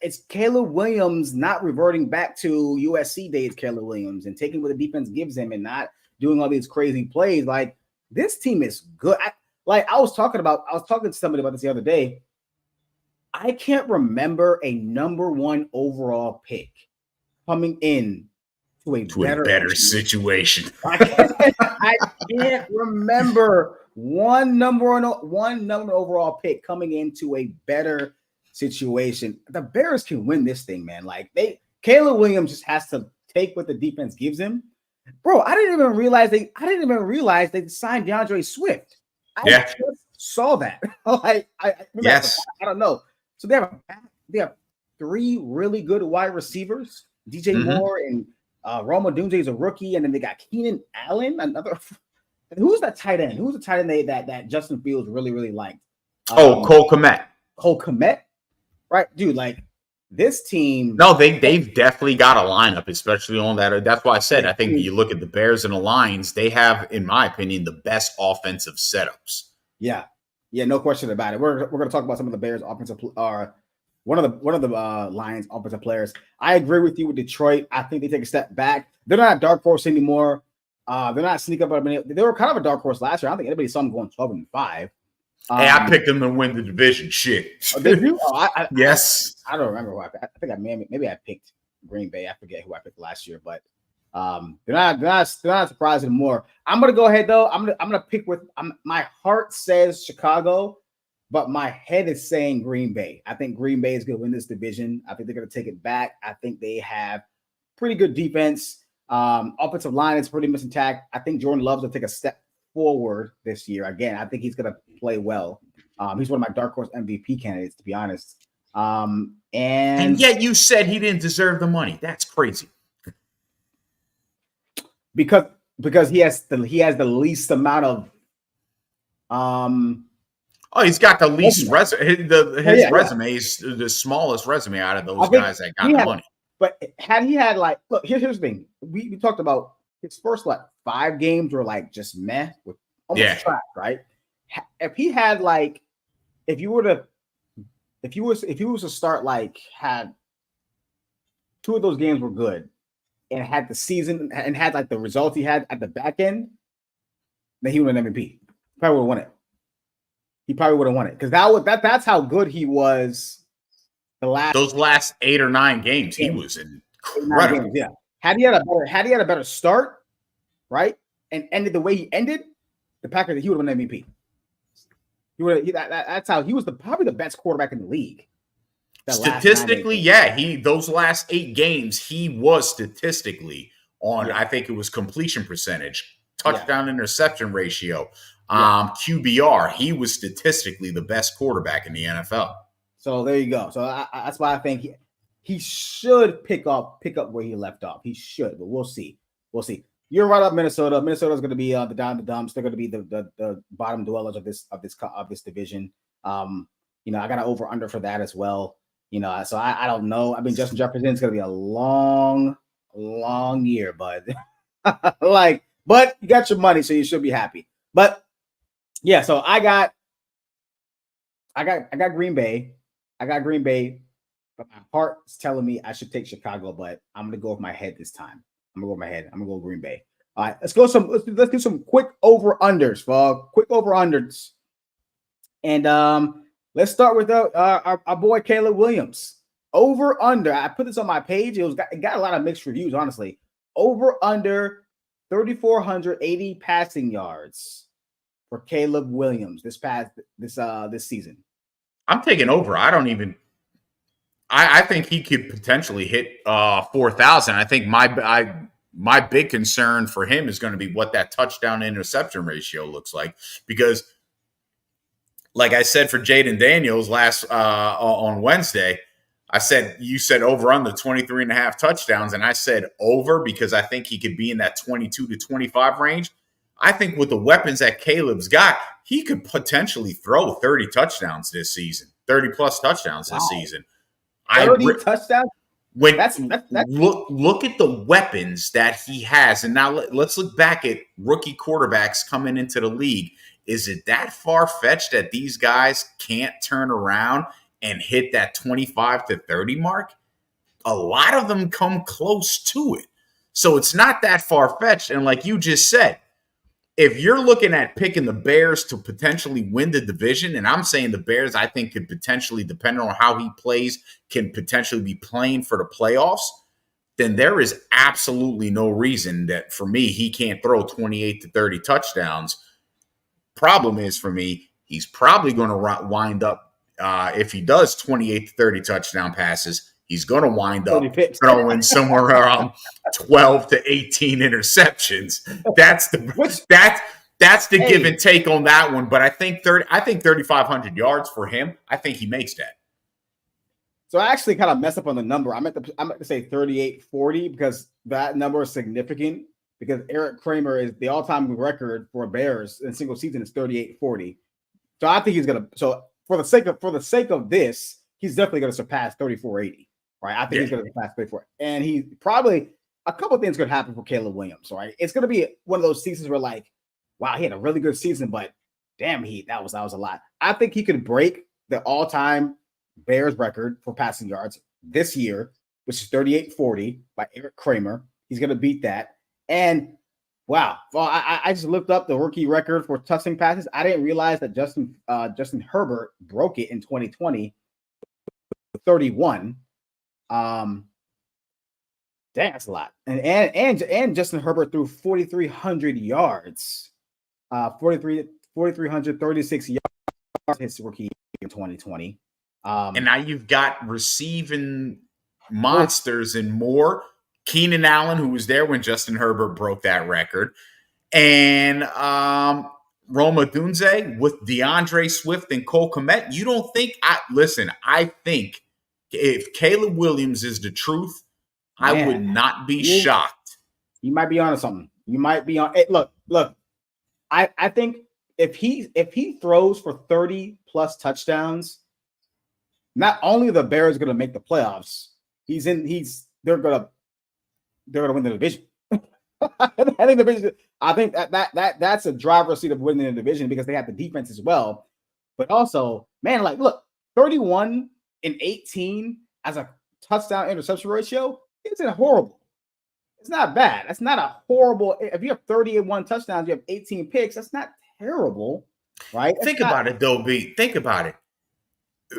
[SPEAKER 1] It's Caleb Williams not reverting back to USC days, Caleb Williams, and taking what the defense gives him and not doing all these crazy plays. Like, this team is good. I was talking to somebody about this the other day. I can't remember a number one overall pick coming in to a better situation. I can't remember one number overall pick coming into a better situation. The Bears can win this thing, man. Caleb Williams just has to take what the defense gives him. Bro, I didn't even realize they signed DeAndre Swift. I just saw that. I don't know. So they have three really good wide receivers. DJ Moore and Rome Odunze is a rookie, and then they got Keenan Allen, another. Who's that tight end? Who's the tight end that Justin Fields really, really liked?
[SPEAKER 2] Cole Kmet.
[SPEAKER 1] Cole Kmet, right, dude? This team.
[SPEAKER 2] No, they've definitely got a lineup, especially on that. That's why I said I think you look at the Bears and the Lions. They have, in my opinion, the best offensive setups.
[SPEAKER 1] Yeah, no question about it. We're going to talk about some of the Bears' offensive, one of the Lions' offensive players. I agree with you with Detroit. I think they take a step back. They're not a dark horse anymore. They're not sneak up. They were kind of a dark horse last year. I don't think anybody saw them going 12-5.
[SPEAKER 2] Hey, I picked them to win the division. Shit.
[SPEAKER 1] Did you?
[SPEAKER 2] Yes.
[SPEAKER 1] I don't remember who I picked. I think maybe I picked Green Bay. I forget who I picked last year, but they're not surprised anymore. I'm gonna go ahead though. I'm gonna pick with my heart says Chicago, but my head is saying Green Bay. I think Green Bay is gonna win this division. I think they're gonna take it back. I think they have pretty good defense. Offensive line is pretty much intact. I think Jordan Love's gonna take a step forward this year. Again, I think he's gonna play well. He's one of my dark horse MVP candidates, to be honest. And
[SPEAKER 2] yet you said he didn't deserve the money. That's crazy.
[SPEAKER 1] Because he has the least amount of
[SPEAKER 2] he's got the least resume. His resume is the smallest resume out of those guys that got the money.
[SPEAKER 1] But had he had look, here's the thing. We talked about his first 5 games were just meh with almost trash, right? If he had if he was to start had 2 of those games were good and had the season and had the results he had at the back end, then he would have MVP. Probably would have won it. He probably would have won it because that's how good he was.
[SPEAKER 2] Those last 8 or 9 games, he was incredible.
[SPEAKER 1] Games, yeah. Had he had a better start, right, and ended the way he ended, the Packers, he would have won MVP. That's how he was probably the best quarterback in the league.
[SPEAKER 2] Statistically, those last 8 games, he was statistically on. I think it was completion percentage, touchdown interception ratio, QBR. He was statistically the best quarterback in the NFL.
[SPEAKER 1] So there you go. So that's why I think he should pick up where he left off. He should, but we'll see. You're right up Minnesota. Minnesota's going to be the down the dumps. They're going to be the bottom dwellers of this division. I got an over under for that as well. So I don't know. I mean, Justin Jefferson's going to be a long year, bud. But you got your money, so you should be happy. But yeah, so I got Green Bay. I got Green Bay, but my heart is telling me I should take Chicago, but I'm going to go with my head this time. I'm going to go with my head. I'm going to go Green Bay. All right, let's do some quick over-unders, folks. Quick over-unders. And let's start with our boy Caleb Williams. Over-under. I put this on my page. It got a lot of mixed reviews, honestly. Over-under 3,480 passing yards for Caleb Williams this season.
[SPEAKER 2] I'm taking over. I think he could potentially hit 4,000. I think my big concern for him is going to be what that touchdown interception ratio looks like, because like I said for Jaden Daniels on Wednesday, you said over under 23 and a half touchdowns, and I said over because I think he could be in that 22 to 25 range. I think with the weapons that Caleb's got, he could potentially throw 30 touchdowns this season, 30 plus touchdowns this season.
[SPEAKER 1] 30 touchdowns?
[SPEAKER 2] That's look at the weapons that he has. And now let's look back at rookie quarterbacks coming into the league. Is it that far-fetched that these guys can't turn around and hit that 25 to 30 mark? A lot of them come close to it. So it's not that far-fetched. And like you just said, if you're looking at picking the Bears to potentially win the division, and I'm saying the Bears, I think could potentially, depending on how he plays, can potentially be playing for the playoffs, then there is absolutely no reason that, for me, he can't throw 28 to 30 touchdowns. Problem is, for me, he's probably going to wind up, if he does 28 to 30 touchdown passes, he's going to wind up throwing somewhere around 12 to 18 interceptions. That's the give and take on that one. But I think 3,500 yards for him. I think he makes that.
[SPEAKER 1] So I actually kind of messed up on the number. I meant to say 3840 because that number is significant. Because Eric Kramer is the all-time record for Bears in a single season is 3840. So I think he's gonna. So for the sake of this, he's definitely gonna surpass 3480. Right, I think he's going to pass 34, and he probably a couple of things could happen for Caleb Williams. Right, it's going to be one of those seasons where like, wow, he had a really good season, but damn, that was a lot. I think he could break the all-time Bears record for passing yards this year, which is 3840 by Eric Kramer. He's going to beat that, and wow, well, I just looked up the rookie record for touchdown passes. I didn't realize that Justin Herbert broke it in 2020, 31. Dang, that's a lot. And Justin Herbert threw 4,300 yards, 4,336 yards his rookie year in 2020.
[SPEAKER 2] And now you've got receiving monsters and more. Keenan Allen, who was there when Justin Herbert broke that record, and Roma Dunze with DeAndre Swift and Cole Kmet. You don't think? I think. If Caleb Williams is the truth, I would not be shocked.
[SPEAKER 1] You might be onto something. You might be on. Look. I think if he throws for 30 plus touchdowns, not only the Bears going to make the playoffs, they're going to win the division. I think that's a driver's seat of winning the division because they have the defense as well. But also, man, like look, 31 and 18 as a touchdown interception ratio isn't horrible. It's not bad. That's not a horrible. If you have 31 touchdowns, you have 18 picks. That's not terrible, right?
[SPEAKER 2] Think about it, though, B. Think about it.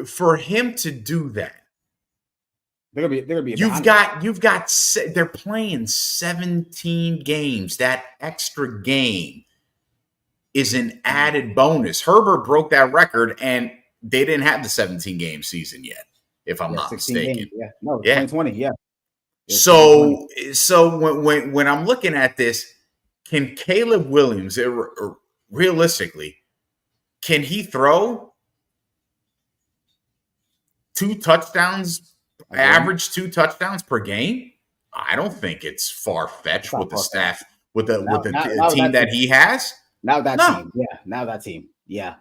[SPEAKER 2] For him to do that,
[SPEAKER 1] they're gonna be.
[SPEAKER 2] You've got. They're playing 17 games. That extra game is an added bonus. Herbert broke that record, and they didn't have the 17-game season yet, if I'm not mistaken.
[SPEAKER 1] Games, 2020, yeah.
[SPEAKER 2] So when I'm looking at this, can Caleb Williams, realistically, can he throw 2 touchdowns, average 2 touchdowns per game? I don't think it's far-fetched with the staff, with the team that he has.
[SPEAKER 1] Now that team. Yeah.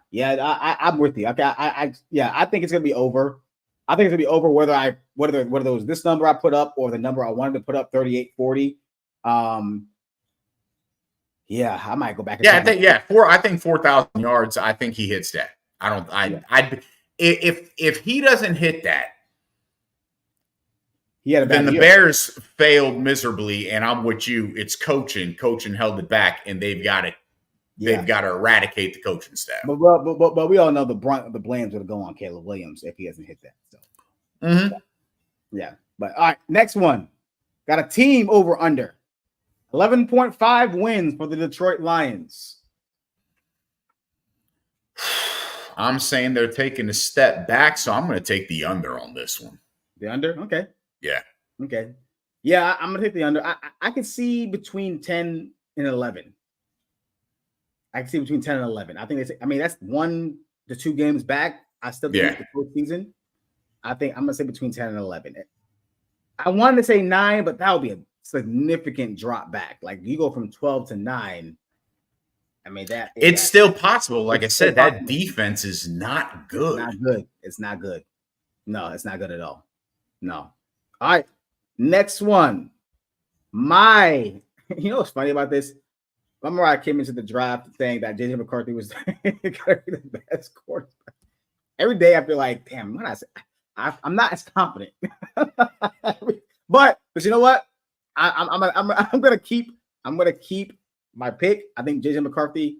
[SPEAKER 1] I'm with you. Okay. I think it's gonna be over. I think it's gonna be over whether it was this number I put up or the number I wanted to put up, 38-40. Yeah, I might go back and
[SPEAKER 2] I think 4,000 yards. I think he hits that. If he doesn't hit that, then the Bears failed miserably. And I'm with you. It's coaching. Coaching held it back, and they've got to eradicate the coaching staff.
[SPEAKER 1] But we all know the brunt of the blame's going to go on Caleb Williams if he doesn't hit that. So, yeah. But all right, next one. Got a team over under 11.5 wins for the Detroit Lions.
[SPEAKER 2] I'm saying they're taking a step back, so I'm going to take the under on this one.
[SPEAKER 1] The under? Okay.
[SPEAKER 2] Yeah.
[SPEAKER 1] Okay. Yeah, I'm going to take the under. I can see between 10 and 11. I can see between 10 and 11. I think that's 1 to 2 games back. I still think the postseason. I think I'm going to say between 10 and 11. I wanted to say 9, but that would be a significant drop back. Like you go from 12 to 9. I mean, it's
[SPEAKER 2] still possible. Like I said, that defense is not good.
[SPEAKER 1] It's not good. No, it's not good at all. No. All right. Next one. You know what's funny about this? Remember I came into the draft saying that J.J. McCarthy was the best quarterback. Every day I feel like, damn, I'm not as confident. but you know what? I'm gonna keep my pick. I think J.J. McCarthy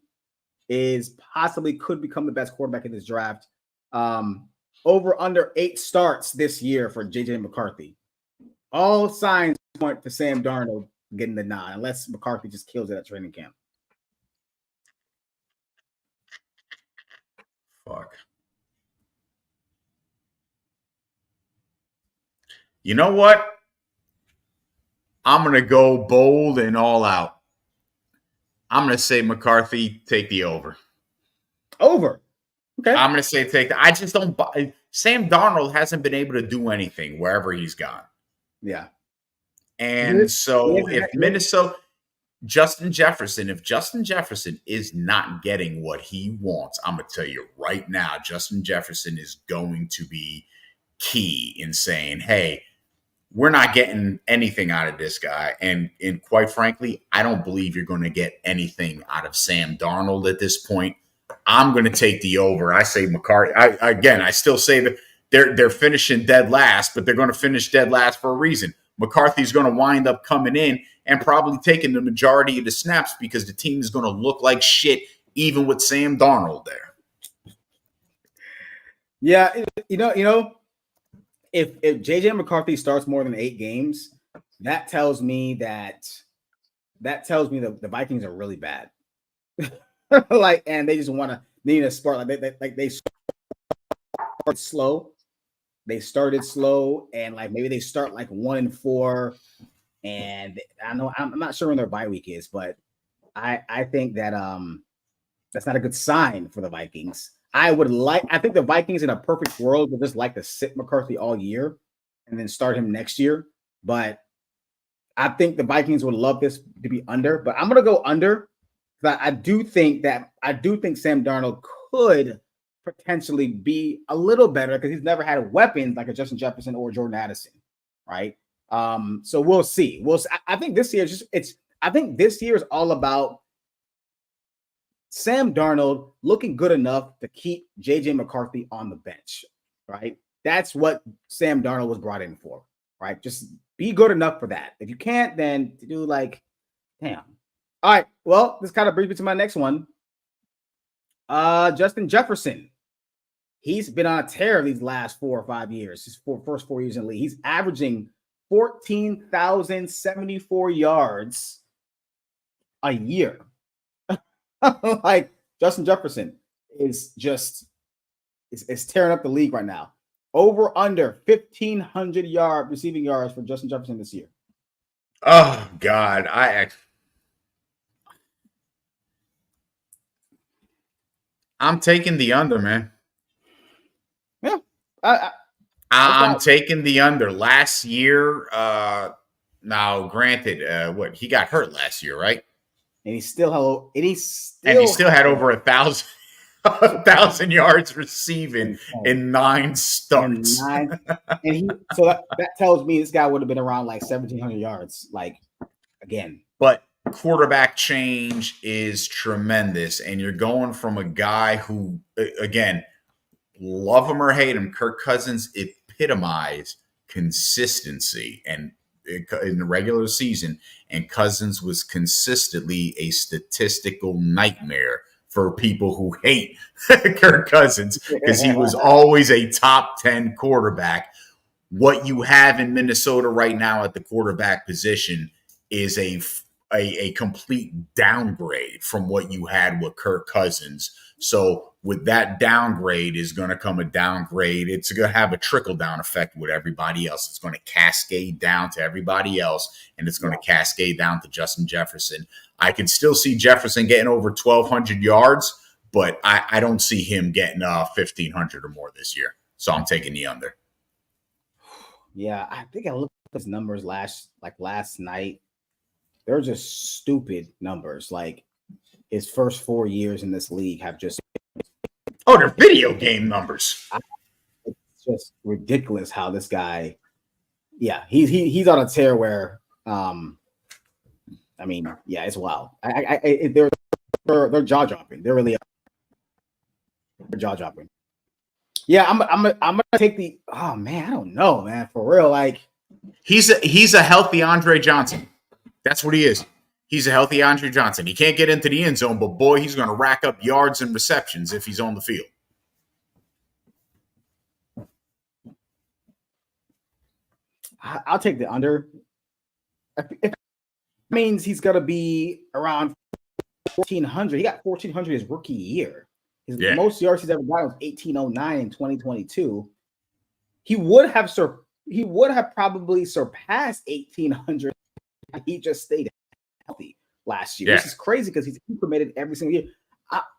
[SPEAKER 1] could become the best quarterback in this draft. Over under 8 starts this year for J.J. McCarthy. All signs point to Sam Darnold getting the nod, unless McCarthy just kills it at training camp.
[SPEAKER 2] Fuck. You know what? I'm going to go bold and all out. I'm going to say McCarthy take the over.
[SPEAKER 1] Over. Okay.
[SPEAKER 2] I'm going to say take the. I just don't buy. Sam Darnold hasn't been able to do anything wherever he's gone.
[SPEAKER 1] Yeah.
[SPEAKER 2] And so if Justin Jefferson is not getting what he wants, I'm going to tell you right now, Justin Jefferson is going to be key in saying, hey, we're not getting anything out of this guy. And quite frankly, I don't believe you're going to get anything out of Sam Darnold at this point. I'm going to take the over. I say McCarthy. I still say that they're finishing dead last, but they're going to finish dead last for a reason. McCarthy's going to wind up coming in and probably taking the majority of the snaps because the team is going to look like shit, even with Sam Darnold there.
[SPEAKER 1] Yeah, you know, if JJ McCarthy starts more than 8 games, that tells me that the Vikings are really bad. And they just need a spark. They started slow. They started slow, and maybe they start 1-4. And I'm not sure when their bye week is, but I think that that's not a good sign for the Vikings. I think the Vikings in a perfect world would just like to sit McCarthy all year and then start him next year. But I think the Vikings would love this to be under. But I'm gonna go under. But I do think Sam Darnold could potentially be a little better because he's never had weapons like a Justin Jefferson or Jordan Addison, right? So we'll see. I think this year is all about Sam Darnold looking good enough to keep JJ McCarthy on the bench, right? That's what Sam Darnold was brought in for, right? Just be good enough for that. If you can't, then do damn. All right. Well, this kind of brings me to my next one. Justin Jefferson. He's been on a tear these last 4 or 5 years. His first 4 years in the league. He's averaging 14,074 yards a year. Justin Jefferson is tearing up the league right now. Over under 1,500 receiving yards for Justin Jefferson this year.
[SPEAKER 2] Oh God, I'm taking the under, man.
[SPEAKER 1] Yeah,
[SPEAKER 2] I'm taking the under. Last year, now granted, he got hurt last year, right?
[SPEAKER 1] And he still had over 1,000.
[SPEAKER 2] 1,000 yards receiving in 9 starts.
[SPEAKER 1] And that tells me this guy would have been around like 1,700 yards, like again.
[SPEAKER 2] But quarterback change is tremendous, and you're going from a guy who, again, love him or hate him, Kirk Cousins epitomized consistency and in the regular season, and Cousins was consistently a statistical nightmare for people who hate Kirk Cousins because he was always a top 10 quarterback. What you have in Minnesota right now at the quarterback position is a complete downgrade from what you had with Kirk Cousins. So with that downgrade is going to come a downgrade. It's going to have a trickle-down effect with everybody else. It's going to cascade down to everybody else, and it's going to cascade down to Justin Jefferson. I can still see Jefferson getting over 1,200 yards, but I don't see him getting 1,500 or more this year. So I'm taking the under.
[SPEAKER 1] Yeah, I think I looked at his numbers last night. They're just stupid numbers. Like his first 4 years in this league have just
[SPEAKER 2] they're video game numbers.
[SPEAKER 1] It's just ridiculous how this guy. Yeah, he's on a tear where I mean, yeah, it's wild. They're jaw dropping. They're really jaw dropping. Yeah, I'm gonna take the. Oh man, I don't know, man. For real, like
[SPEAKER 2] he's a healthy Andre Johnson. That's what he is. He's a healthy Andre Johnson. He can't get into the end zone, but boy, he's going to rack up yards and receptions if he's on the field.
[SPEAKER 1] I'll take the under. It means he's going to be around 1,400. He got 1,400 his rookie year. His most yards he's ever gotten was 1,809 in 2022. He would have probably surpassed 1,800. He just stayed healthy last year. This is crazy because he's committed every single year.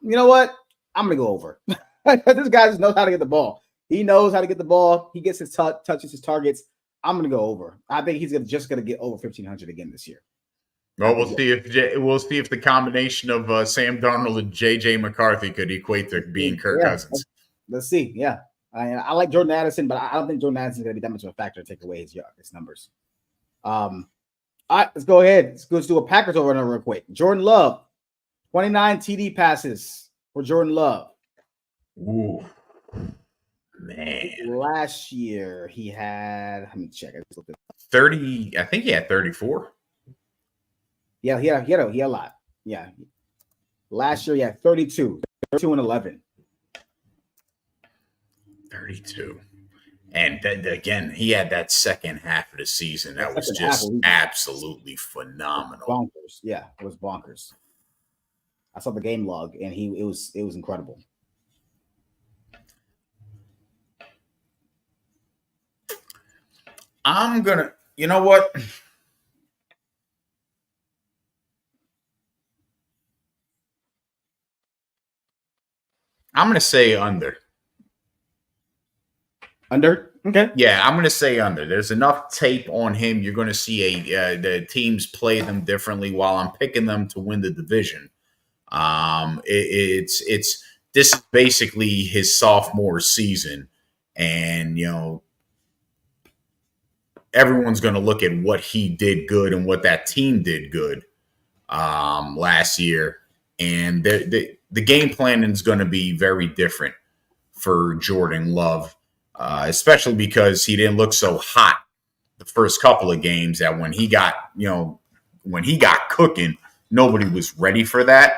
[SPEAKER 1] You know what? I'm going to go over. This guy just knows how to get the ball. He knows how to get the ball. He gets his touches, his targets. I'm going to go over. I think he's just going to get over 1,500 again this year.
[SPEAKER 2] Well, we'll see if the combination of Sam Darnold and J.J. McCarthy could equate to being Kirk Cousins.
[SPEAKER 1] Let's see. Yeah. I like Jordan Addison, but I don't think Jordan Addison is going to be that much of a factor to take away his numbers. All right, let's go ahead. Let's do a Packers over and over real quick. Jordan Love, 29 TD passes for Jordan Love.
[SPEAKER 2] Ooh, man.
[SPEAKER 1] Last year he had, let me check.
[SPEAKER 2] 30, I think he had 34.
[SPEAKER 1] Yeah, he had a lot. Yeah. Last year he had 32 and 11.
[SPEAKER 2] 32. And again, he had that second half of the season that was just absolutely phenomenal.
[SPEAKER 1] Bonkers. Yeah, it was bonkers. I saw the game log, and it was incredible.
[SPEAKER 2] I'm gonna, you know what? I'm gonna say under.
[SPEAKER 1] Under? Okay.
[SPEAKER 2] Yeah, I'm going to say under. There's enough tape on him. You're going to see the teams play them differently while I'm picking them to win the division. This is basically his sophomore season. And, everyone's going to look at what he did good and what that team did good last year. And the game planning is going to be very different for Jordan Love. Especially because he didn't look so hot the first couple of games that when he got cooking, nobody was ready for that.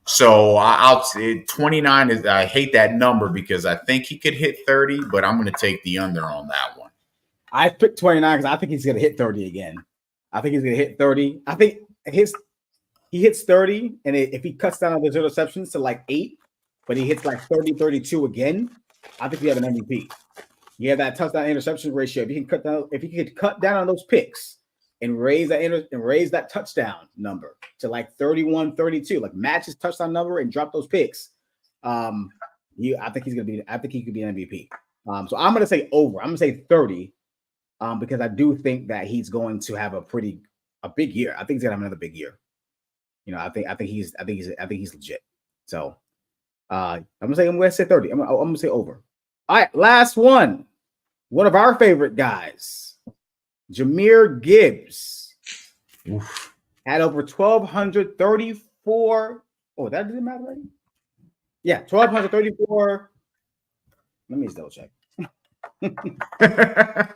[SPEAKER 2] So I'll say 29 is, I hate that number because I think he could hit 30, but I'm going to take the under on that one.
[SPEAKER 1] I picked 29 because I think he's going to hit 30 again. I think he's going to hit 30. I think he hits 30, and if he cuts down on those interceptions to like 8, but he hits like 30, 32 again, I think we have an MVP. You have that touchdown interception ratio. If you could cut down on those picks and raise that touchdown number to like 31, 32, like match his touchdown number and drop those picks. I think he could be an MVP. So I'm gonna say over. I'm gonna say 30, because I do think that he's going to have a big year. I think he's gonna have another big year. I think he's legit. So I'm gonna say 30. I'm gonna say over. All right, last one. One of our favorite guys, Jahmyr Gibbs, had over 1,234. Oh, that didn't matter, right? Yeah, 1,234. Let me just double check.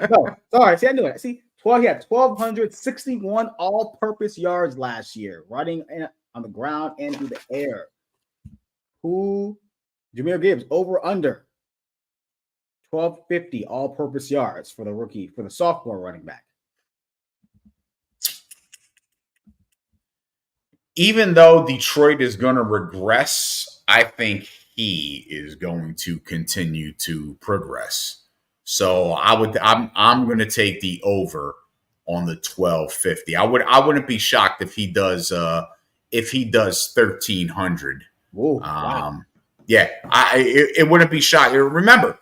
[SPEAKER 1] No, sorry. See, I knew it. See, 1,261 all-purpose yards last year, running on the ground and through the air. Jahmyr Gibbs, over under 1,250 all-purpose yards for the sophomore running back.
[SPEAKER 2] Even though Detroit is going to regress, I think he is going to continue to progress. So I'm going to take the over on the 1,250. I wouldn't be shocked if he does 1,300.
[SPEAKER 1] Wow.
[SPEAKER 2] Yeah, it wouldn't be shocking. Remember,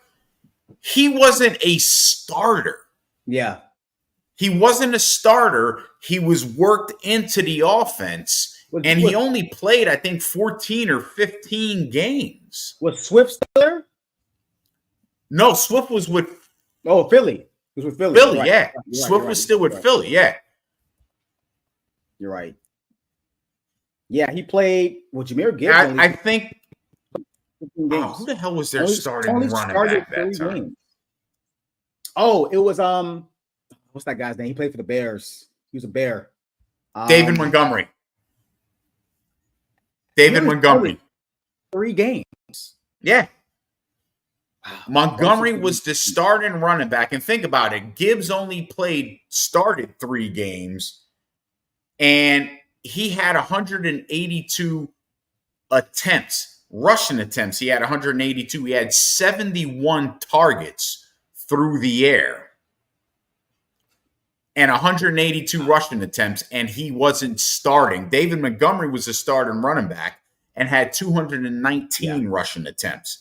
[SPEAKER 2] he wasn't a starter.
[SPEAKER 1] Yeah.
[SPEAKER 2] He wasn't a starter. He was worked into the offense, and he only played, I think, 14 or 15 games.
[SPEAKER 1] Was Swift still there?
[SPEAKER 2] No, Swift was with
[SPEAKER 1] Philly. He was with Philly.
[SPEAKER 2] Philly, right. Yeah. Swift was still with Philly, yeah.
[SPEAKER 1] You're right. Yeah, he played with Jahmyr Gibbs.
[SPEAKER 2] I think. Who the hell was their starting running back that time? Games.
[SPEAKER 1] Oh, it was what's that guy's name? He played for the Bears. He was a Bear.
[SPEAKER 2] David Montgomery. David Montgomery.
[SPEAKER 1] 3 games.
[SPEAKER 2] Yeah. Wow. Montgomery was the starting running back. And think about it. Gibbs only started 3 games. And he had 182 attempts, rushing attempts. He had 182. He had 71 targets through the air and 182 rushing attempts, and he wasn't starting. David Montgomery was a starting running back and had 219 rushing attempts.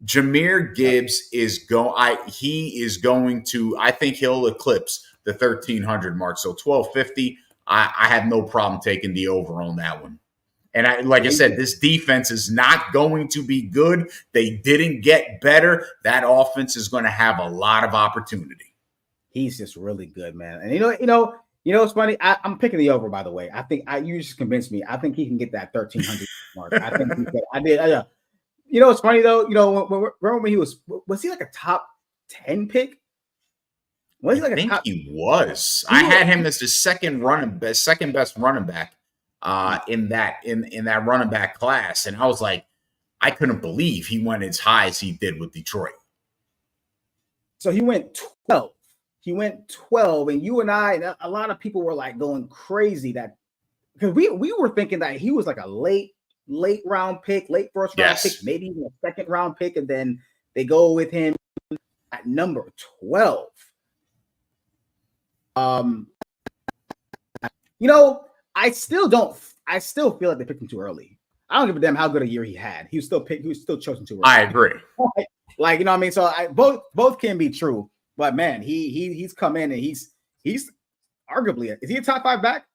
[SPEAKER 2] Jahmyr Gibbs is going to, I think he'll eclipse the 1,300 mark. So 1,250, I have no problem taking the over on that one. And like I said, this defense is not going to be good. They didn't get better. That offense is going to have a lot of opportunity.
[SPEAKER 1] He's just really good, man. And you know, it's funny. I'm picking the over, by the way. I think you just convinced me. I think he can get that 1,300 mark. I think he could. I did. It's funny though. Remember when he was he like a top 10 pick?
[SPEAKER 2] Was he like he was. I had him as the second best running back. In that running back class, and I was like, I couldn't believe he went as high as he did with Detroit.
[SPEAKER 1] So he went 12. And you and I, a lot of people were like going crazy that because we were thinking that he was like a late round pick, late first round pick, maybe even a second round pick, and then they go with him at number 12. I still feel like they picked him too early. I don't give a damn how good a year he had. He was still chosen too early.
[SPEAKER 2] I agree.
[SPEAKER 1] Like, you know what I mean? So both can be true, but man, he's come in and he's arguably, is he a top 5 back?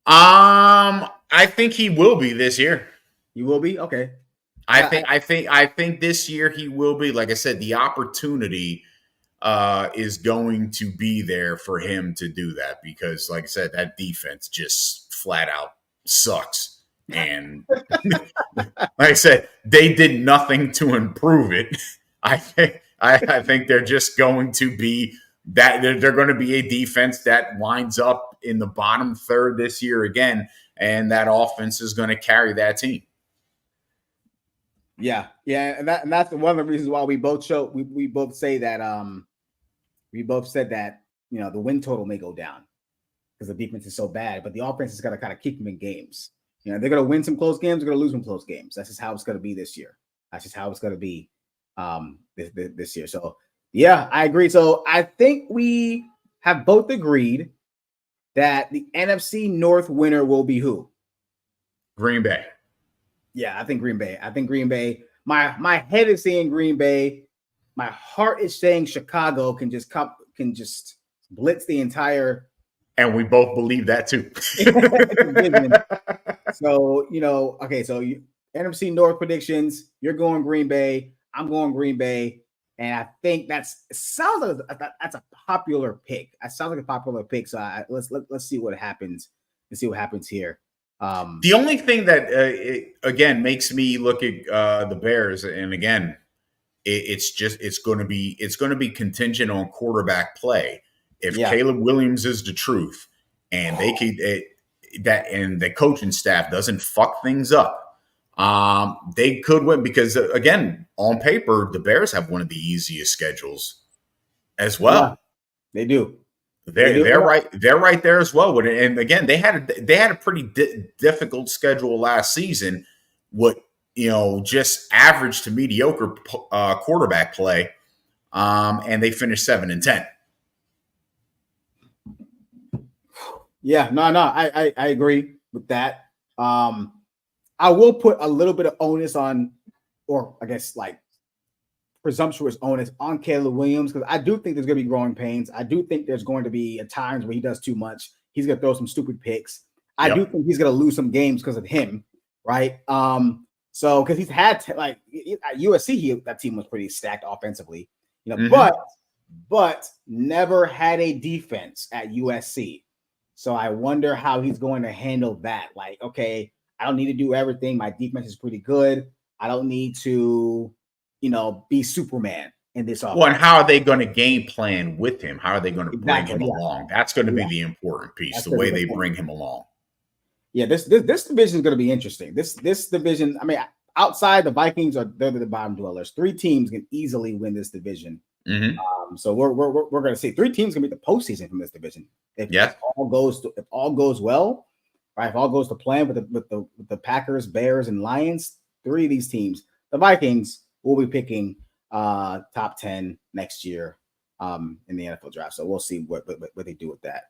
[SPEAKER 2] I think he will be this year.
[SPEAKER 1] You will be? Okay.
[SPEAKER 2] I think this year he will be. Like I said, the opportunity is going to be there for him to do that because, like I said, that defense just flat out sucks. And like I said, they did nothing to improve it. I think they're just going to be that they're going to be a defense that winds up in the bottom third this year again, and that offense is going to carry that team.
[SPEAKER 1] Yeah, and that's one of the reasons why we both say that we both said that the win total may go down because the defense is so bad, but the offense is going to kind of keep them in games. They're going to win some close games, they're going to lose some close games. That's just how it's going to be this year. That's just how it's going to be this year. So yeah, I agree. So I think we have both agreed that the NFC North winner will be who?
[SPEAKER 2] Green Bay.
[SPEAKER 1] Yeah, I think Green Bay. My head is saying Green Bay. My heart is saying Chicago can just blitz the entire.
[SPEAKER 2] And we both believe that too.
[SPEAKER 1] So okay. So NFC North predictions. You're going Green Bay. I'm going Green Bay. And I think that's a popular pick. It sounds like a popular pick. So let's see what happens. Let's see what happens here.
[SPEAKER 2] The only thing that again makes me look at the Bears, and again, it's going to be contingent on quarterback play. If Caleb Williams is the truth, and they could and the coaching staff doesn't fuck things up, they could win because again, on paper, the Bears have one of the easiest schedules as well.
[SPEAKER 1] Yeah, they do.
[SPEAKER 2] They're right there as well. And again, they had a pretty difficult schedule last season. What just average to mediocre quarterback play, and they finished 7-10.
[SPEAKER 1] Yeah, no, I agree with that. I will put a little bit of onus on, or I guess like presumptuous onus on Caleb Williams, because I do think there's going to be growing pains. I do think there's going to be at times where he does too much. He's going to throw some stupid picks. I do think he's going to lose some games because of him, right? So because he's had at USC, that team was pretty stacked offensively, but never had a defense at USC. So I wonder how he's going to handle that. Like, okay, I don't need to do everything. My defense is pretty good. I don't need to, be Superman in this offense.
[SPEAKER 2] Well, and how are they going to game plan with him? How are they going to bring him along? That's going to be the important piece, that's the way they bring him along. Yeah, this division is going to be interesting. This division, I mean, outside the Vikings, they're the bottom dwellers. 3 teams can easily win this division. So we're going to see 3 teams going to be the postseason from this division. If all goes well, right? If all goes to plan with the Packers, Bears, and Lions, 3 of these teams, the Vikings will be picking top 10 next year in the NFL draft. So we'll see what they do with that.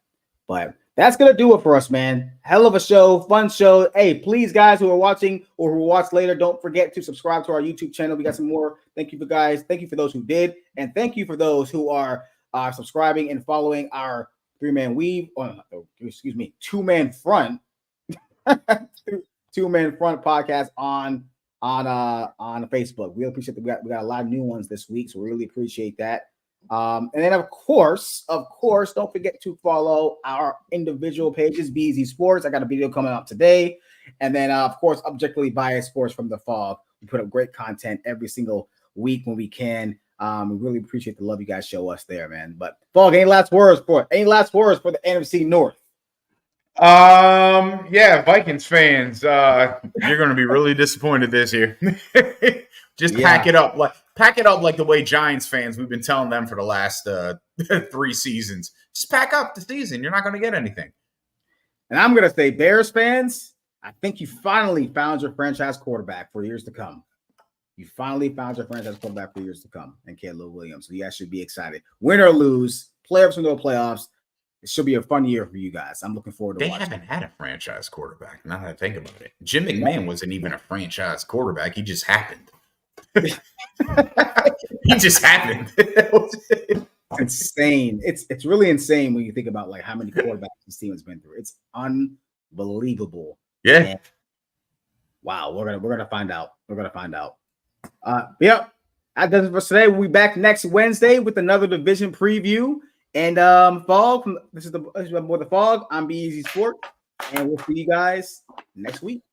[SPEAKER 2] But that's going to do it for us, man. Hell of a show, fun show. Hey, please, guys who are watching or who will watch later, don't forget to subscribe to our YouTube channel. We got some more. Thank you for guys. Thank you for those who did. And thank you for those who are subscribing and following our two-man front two-man front podcast on Facebook. We appreciate that. We got a lot of new ones this week, so we really appreciate that. And then of course, don't forget to follow our individual pages, BZ Sports. I got a video coming out today. And then of course, Objectively Biased Sports from the Fog. We put up great content every single week when we can. We really appreciate the love you guys show us there, man. But Fog, any last words for the NFC North? Vikings fans, you're going to be really disappointed this year. Just pack it up like the way Giants fans, we've been telling them for the last 3 seasons. Just pack up the season. You're not going to get anything.
[SPEAKER 1] And I'm going to say, Bears fans, I think you finally found your franchise quarterback for years to come. You finally found your franchise quarterback for years to come, and Caleb Williams. So you guys should be excited. Win or lose, playoffs or no playoffs, it should be a fun year for you guys. I'm looking forward to watching.
[SPEAKER 2] They haven't had a franchise quarterback, now that I think about it. Jim McMahon wasn't even a franchise quarterback. He just happened. He just happened.
[SPEAKER 1] It's insane. It's really insane when you think about like how many quarterbacks this team has been through. It's unbelievable.
[SPEAKER 2] Yeah.
[SPEAKER 1] And wow, we're gonna find out. Yep. That does it for today. We'll be back next Wednesday with another division preview. And Fog, this is more the Fog. I'm BZ Sport, and we'll see you guys next week.